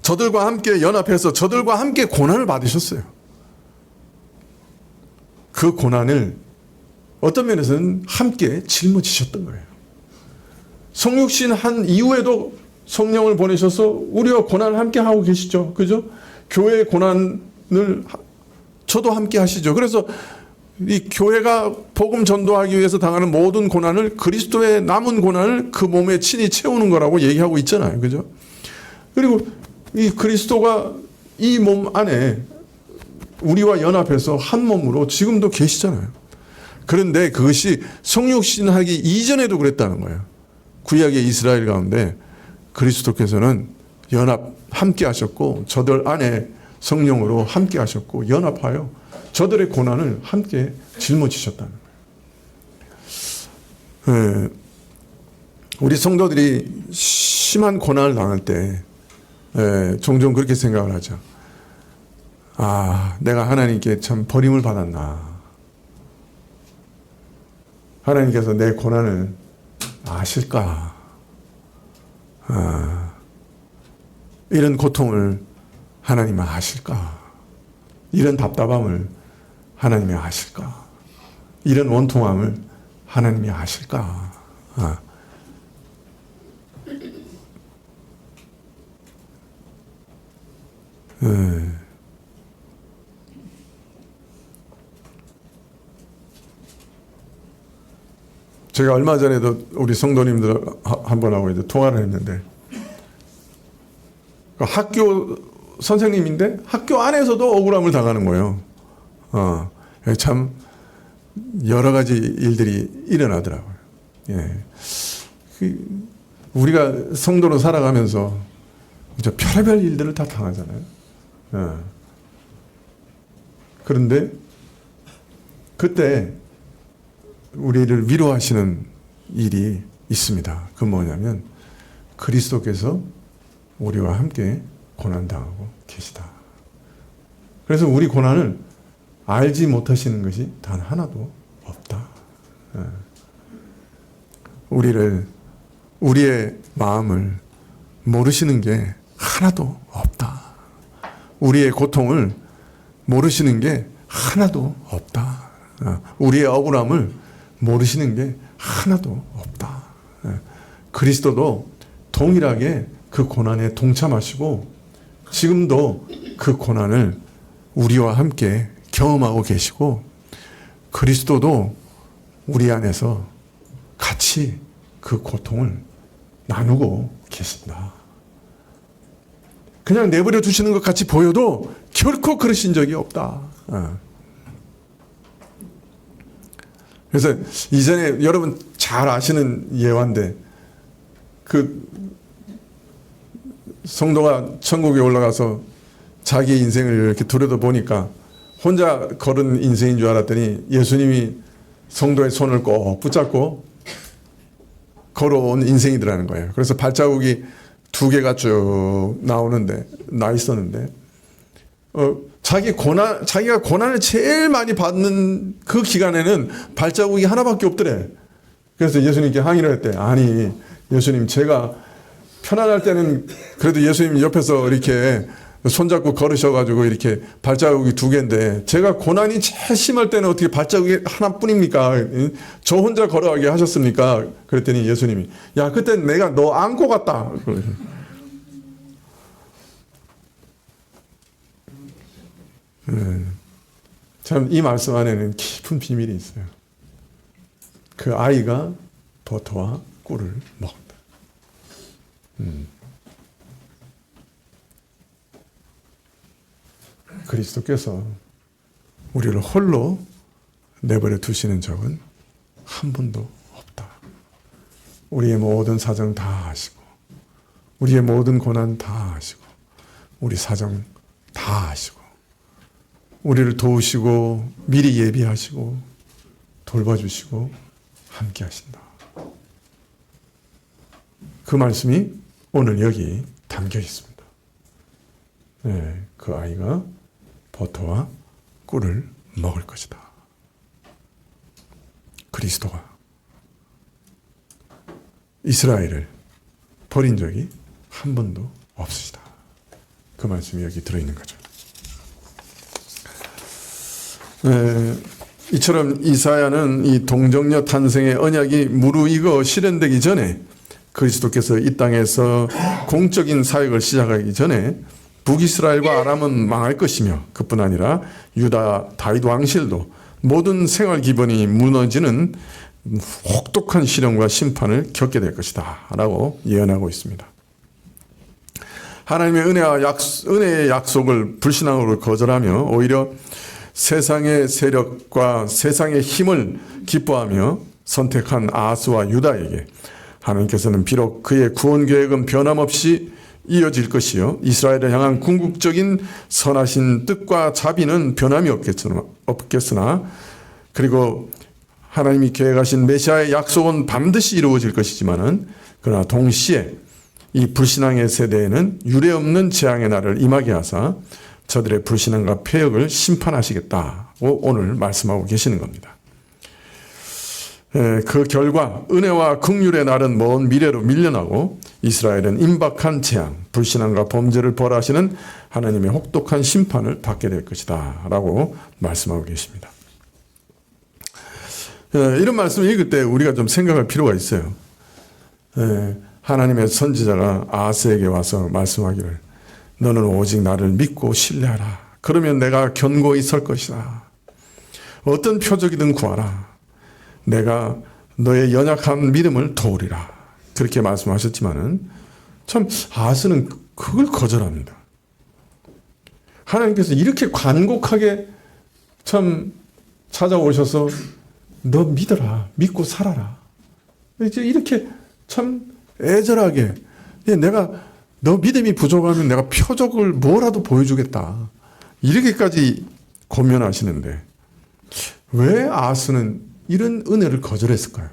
저들과 함께 연합해서 저들과 함께 고난을 받으셨어요. 그 고난을 어떤 면에서는 함께 짊어지셨던 거예요. 성육신 한 이후에도 성령을 보내셔서 우리와 고난을 함께 하고 계시죠. 그죠? 교회의 고난을 저도 함께 하시죠. 그래서 이 교회가 복음 전도하기 위해서 당하는 모든 고난을, 그리스도의 남은 고난을 그 몸에 친히 채우는 거라고 얘기하고 있잖아요. 그죠? 그리고 이 그리스도가 이 몸 안에 우리와 연합해서 한 몸으로 지금도 계시잖아요. 그런데 그것이 성육신하기 이전에도 그랬다는 거예요. 구약의 이스라엘 가운데 그리스도께서는 함께 하셨고 저들 안에 성령으로 함께 하셨고 연합하여 저들의 고난을 함께 짊어지셨다는 거예요. 우리 성도들이 심한 고난을 당할 때 종종 그렇게 생각을 하죠. 아, 내가 하나님께 참 버림을 받았나. 하나님께서 내 고난을 아실까. 이런 고통을 하나님은 아실까? 이런 답답함을 하나님이 아실까? 이런 원통함을 하나님이 아실까? 제가 얼마 전에도 우리 성도님들 한 번하고 이제 통화를 했는데, 학교 선생님인데 학교 안에서도 억울함을 당하는 거예요. 참 여러 가지 일들이 일어나더라고요. 예. 우리가 성도로 살아가면서 별의별 일들을 다 당하잖아요. 그런데 그때 우리를 위로하시는 일이 있습니다. 그 뭐냐면 그리스도께서 우리와 함께 고난당하고 계시다. 그래서 우리 고난을 알지 못하시는 것이 단 하나도 없다. 우리의 마음을 모르시는 게 하나도 없다. 우리의 고통을 모르시는 게 하나도 없다. 우리의 억울함을 모르시는 게 하나도 없다. 그리스도도 동일하게 그 고난에 동참하시고 지금도 그 고난을 우리와 함께 경험하고 계시고 그리스도도 우리 안에서 같이 그 고통을 나누고 계신다. 그냥 내버려 두시는 것 같이 보여도 결코 그러신 적이 없다. 그래서 이전에 여러분 잘 아시는 예화인데 그 성도가 천국에 올라가서 자기의 인생을 이렇게 들여다보니까 혼자 걸은 인생인 줄 알았더니 예수님이 성도의 손을 꼭 붙잡고 걸어온 인생이더라는 거예요. 그래서 발자국이 2개가 쭉 나 있었는데, 자기가 고난을 제일 많이 받는 그 기간에는 발자국이 하나밖에 없더래. 그래서 예수님께 항의를 했대. 아니, 예수님, 제가 편안할 때는 그래도 예수님 옆에서 이렇게 손잡고 걸으셔가지고 이렇게 발자국이 2개인데 제가 고난이 제일 심할 때는 어떻게 발자국이 하나뿐입니까? 저 혼자 걸어가게 하셨습니까? 그랬더니 예수님이 야, 그땐 내가 너 안고 갔다. 참 이 말씀 안에는 깊은 비밀이 있어요. 그 아이가 버터와 꿀을 먹었다. 그리스도께서 우리를 홀로 내버려 두시는 적은 한 번도 없다. 우리의 모든 사정 다 아시고 우리의 모든 고난 다 아시고 우리 사정 다 아시고 우리를 도우시고 미리 예비하시고 돌봐주시고 함께 하신다. 그 말씀이 오늘 여기 담겨 있습니다. 네, 그 아이가 버터와 꿀을 먹을 것이다. 그리스도가 이스라엘을 버린 적이 한 번도 없으시다. 그 말씀이 여기 들어있는 거죠. 이처럼 이사야는 이 동정녀 탄생의 언약이 무르익어 실현되기 전에 그리스도께서 이 땅에서 공적인 사역을 시작하기 전에 북이스라엘과 아람은 망할 것이며 그뿐 아니라 유다 다윗 왕실도 모든 생활 기본이 무너지는 혹독한 시련과 심판을 겪게 될 것이다 라고 예언하고 있습니다. 하나님의 은혜의 약속을 불신앙으로 거절하며 오히려 세상의 세력과 세상의 힘을 기뻐하며 선택한 아스와 유다에게 하나님께서는 비록 그의 구원 계획은 변함없이 이어질 것이요 이스라엘을 향한 궁극적인 선하신 뜻과 자비는 변함이 없겠으나 그리고 하나님이 계획하신 메시아의 약속은 반드시 이루어질 것이지만은 그러나 동시에 이 불신앙의 세대에는 유례없는 재앙의 날을 임하게 하사 저들의 불신앙과 패역을 심판하시겠다고 오늘 말씀하고 계시는 겁니다. 그 결과 은혜와 긍휼의 날은 먼 미래로 밀려나고 이스라엘은 임박한 재앙, 불신앙과 범죄를 벌하시는 하나님의 혹독한 심판을 받게 될 것이다 라고 말씀하고 계십니다. 이런 말씀을 읽을 때 우리가 좀 생각할 필요가 있어요. 하나님의 선지자가 아하스에게 와서 말씀하기를 너는 오직 나를 믿고 신뢰하라. 그러면 내가 견고히 설 것이다. 어떤 표적이든 구하라. 내가 너의 연약한 믿음을 도우리라. 그렇게 말씀하셨지만은 참 아하스는 그걸 거절합니다. 하나님께서 이렇게 관곡하게 참 찾아오셔서 너 믿어라. 믿고 살아라. 이제 이렇게 참 애절하게 내가 너 믿음이 부족하면 내가 표적을 뭐라도 보여주겠다. 이렇게까지 권면하시는데 왜 아하스는 이런 은혜를 거절했을까요?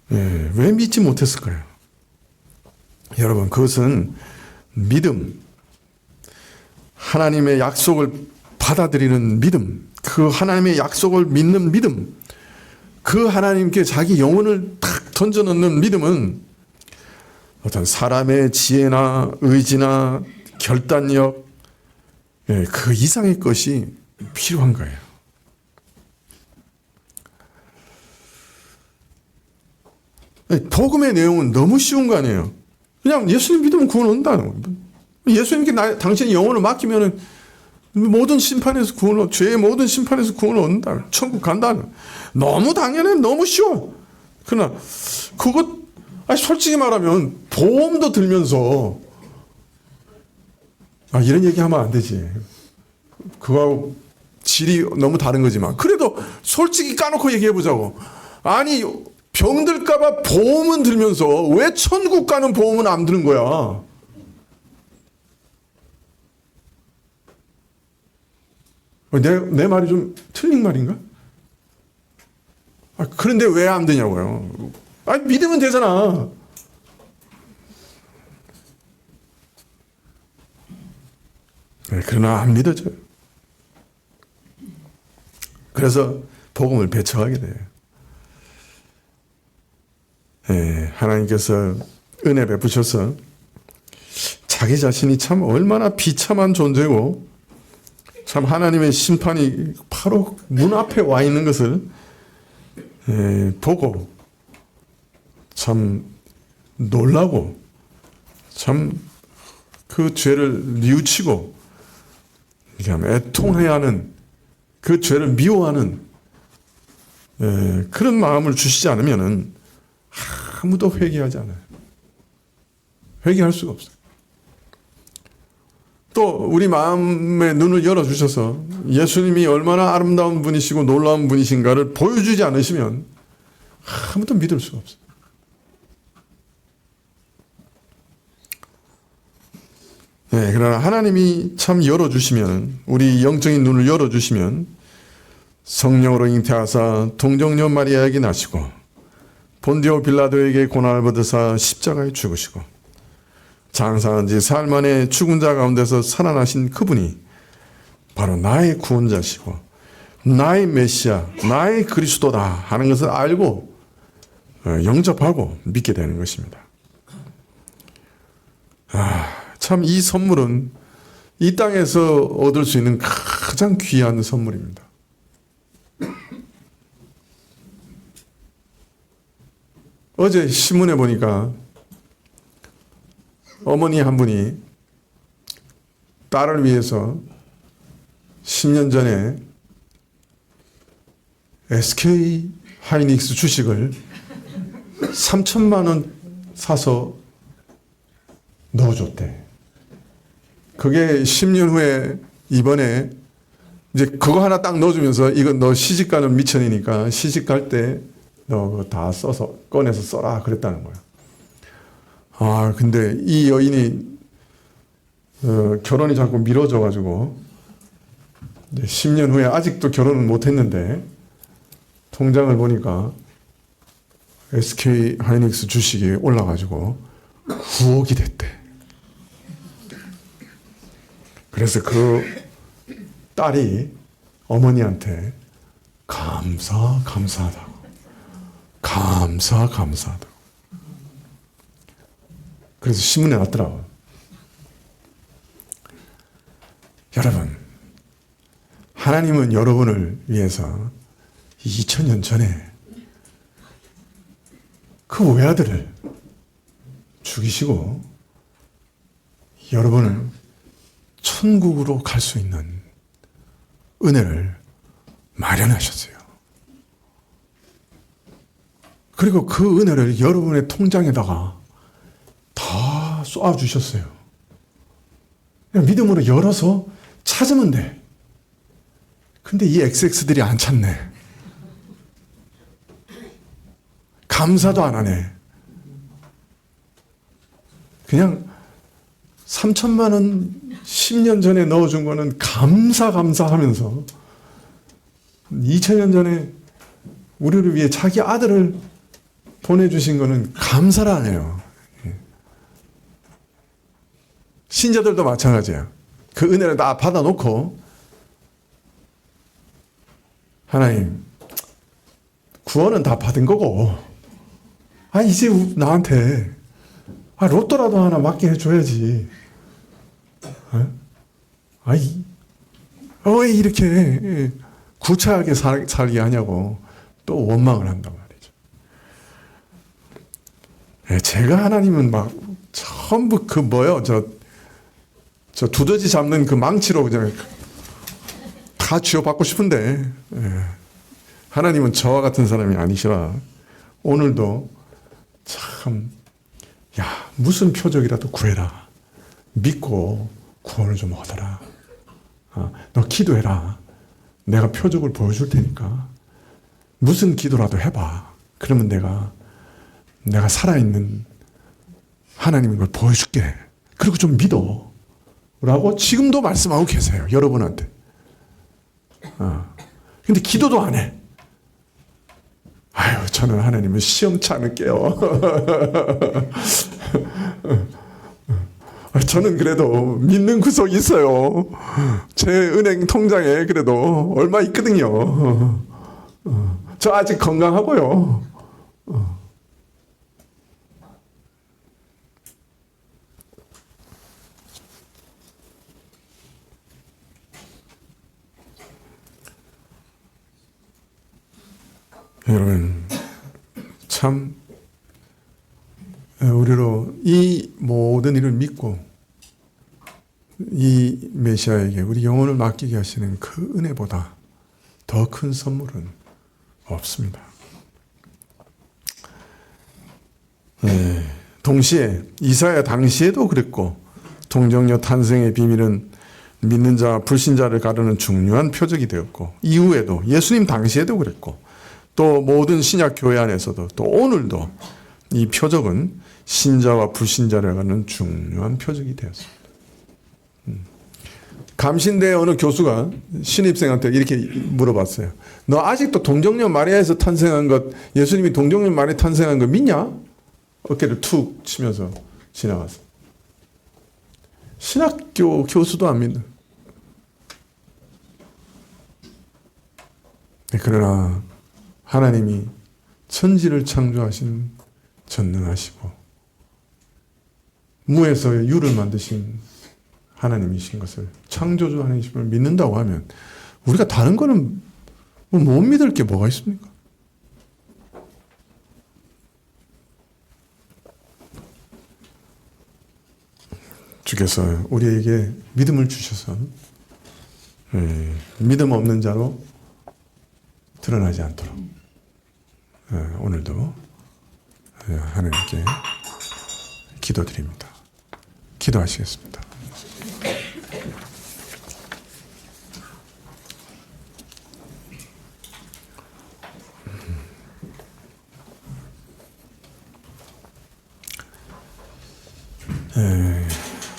왜 믿지 못했을까요? 여러분, 그것은 믿음, 하나님의 약속을 받아들이는 믿음, 그 하나님의 약속을 믿는 믿음, 그 하나님께 자기 영혼을 탁 던져넣는 믿음은 어떤 사람의 지혜나 의지나 결단력, 그 이상의 것이 필요한 거예요. 복음의 내용은 너무 쉬운 거 아니에요. 그냥 예수님 믿으면 구원 온다는 거예요. 예수님께 당신의 영혼을 맡기면 모든 심판에서 구원, 죄의 모든 심판에서 구원을 얻는다. 천국 간다는. 너무 당연해. 너무 쉬워. 그러나 그것 솔직히 말하면 보험도 들면서 이런 얘기하면 안 되지. 그거하고 질이 너무 다른 거지만 그래도 솔직히 까놓고 얘기해보자고. 아니 병들까봐 보험은 들면서 왜 천국 가는 보험은 안 드는 거야? 내 말이 좀 틀린 말인가? 그런데 왜 안 되냐고요. 믿으면 되잖아. 그러나 안 믿어져요. 그래서 복음을 배척하게 돼요. 하나님께서 은혜 베푸셔서 자기 자신이 참 얼마나 비참한 존재고 참 하나님의 심판이 바로 문 앞에 와 있는 것을 보고 참 놀라고 참 그 죄를 뉘우치고 애통해야 하는 그 죄를 미워하는 그런 마음을 주시지 않으면은 아무도 회개하지 않아요. 회개할 수가 없어요. 또 우리 마음의 눈을 열어주셔서 예수님이 얼마나 아름다운 분이시고 놀라운 분이신가를 보여주지 않으시면 아무도 믿을 수가 없어요. 그러나 하나님이 참 열어주시면, 우리 영적인 눈을 열어주시면 성령으로 잉태하사 동정녀 마리아에게 나시고 본디오 빌라도에게 고난을 받으사 십자가에 죽으시고 장사한 지 사흘 만에 죽은 자 가운데서 살아나신 그분이 바로 나의 구원자시고 나의 메시아, 나의 그리스도다 하는 것을 알고 영접하고 믿게 되는 것입니다. 참 이 선물은 이 땅에서 얻을 수 있는 가장 귀한 선물입니다. 어제 신문에 보니까 어머니 한 분이 딸을 위해서 10년 전에 SK 하이닉스 주식을 3천만 원 사서 넣어줬대. 그게 10년 후에 이번에 이제 그거 하나 딱 넣어주면서 이거 너 시집가는 미천이니까 시집갈 때 너 그거 다 써서 꺼내서 써라 그랬다는 거야. 근데 이 여인이 결혼이 자꾸 미뤄져가지고 10년 후에 아직도 결혼은 못했는데 통장을 보니까 SK 하이닉스 주식이 올라가지고 9억이 됐대. 그래서 그 딸이 어머니한테 감사하다. 감사하다. 그래서 신문에 났더라고요. 여러분, 하나님은 여러분을 위해서 2000년 전에 그 외아들을 죽이시고 여러분을 천국으로 갈 수 있는 은혜를 마련하셨어요. 그리고 그 은혜를 여러분의 통장에다가 다 쏘아주셨어요. 그냥 믿음으로 열어서 찾으면 돼. 근데 이 XX들이 안 찾네. 감사도 안 하네. 그냥 3천만 원 10년 전에 넣어준 거는 감사하면서 2000년 전에 우리를 위해 자기 아들을 보내주신 거는 감사를 안 해요. 신자들도 마찬가지야. 그 은혜를 다 받아놓고 하나님 구원은 다 받은 거고 이제 나한테 로또라도 하나 맞게 해줘야지. 왜 이렇게 구차하게 살게 하냐고 또 원망을 한단 말이죠. 제가 하나님은 막 전부 저 두더지 잡는 그 망치로 그냥 다 쥐어받고 싶은데 하나님은 저와 같은 사람이 아니시라 오늘도 참 무슨 표적이라도 구해라. 믿고 구원을 좀 얻어라. 너 기도해라. 내가 표적을 보여줄 테니까 무슨 기도라도 해봐. 그러면 내가 살아있는 하나님인 걸 보여줄게. 그리고 좀 믿어. 라고 지금도 말씀하고 계세요. 여러분한테. 근데 기도도 안 해. 저는 하나님을 시험치 않을게요. 저는 그래도 믿는 구석이 있어요. 제 은행 통장에 그래도 얼마 있거든요. 저 아직 건강하고요. 여러분, 참 우리로 이 모든 일을 믿고 이 메시아에게 우리 영혼을 맡기게 하시는 그 은혜보다 더 큰 선물은 없습니다. 동시에 이사야 당시에도 그랬고 동정녀 탄생의 비밀은 믿는 자, 불신자를 가르는 중요한 표적이 되었고 이후에도 예수님 당시에도 그랬고 또 모든 신약 교회 안에서도 또 오늘도 이 표적은 신자와 불신자를 가르는 중요한 표적이 되었습니다. 감신대 어느 교수가 신입생한테 이렇게 물어봤어요. 너 아직도 동정녀 마리아에서 탄생한 것, 예수님이 동정녀 마리아 탄생한 거 믿냐? 어깨를 툭 치면서 지나갔어. 신학교 교수도 안 믿는. 그러나 하나님이 천지를 창조하신 전능하시고 무에서 유를 만드신 하나님이신 것을 창조주 하나님이심을 믿는다고 하면 우리가 다른 거는 못 믿을 게 뭐가 있습니까? 주께서 우리에게 믿음을 주셔서 믿음 없는 자로 드러나지 않도록 오늘도 하나님께 기도드립니다. 기도하시겠습니다.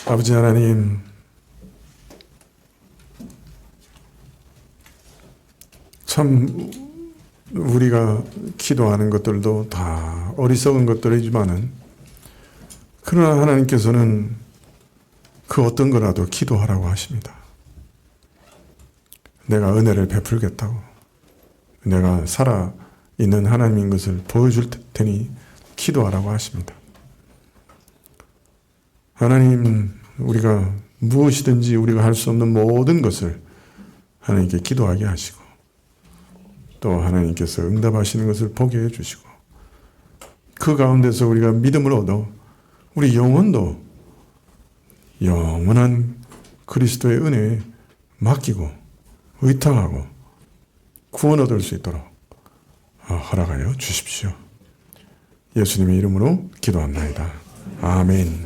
아버지 하나님, 참 우리가 기도하는 것들도 다 어리석은 것들이지만은 그러나 하나님께서는 그 어떤 거라도 기도하라고 하십니다. 내가 은혜를 베풀겠다고. 내가 살아있는 하나님인 것을 보여줄 테니 기도하라고 하십니다. 하나님, 우리가 무엇이든지 우리가 할 수 없는 모든 것을 하나님께 기도하게 하시고 또 하나님께서 응답하시는 것을 보게 해주시고 그 가운데서 우리가 믿음을 얻어 우리 영혼도 영원한 그리스도의 은혜에 맡기고 의탁하고 구원 얻을 수 있도록 허락하여 주십시오. 예수님의 이름으로 기도합나이다. 아멘.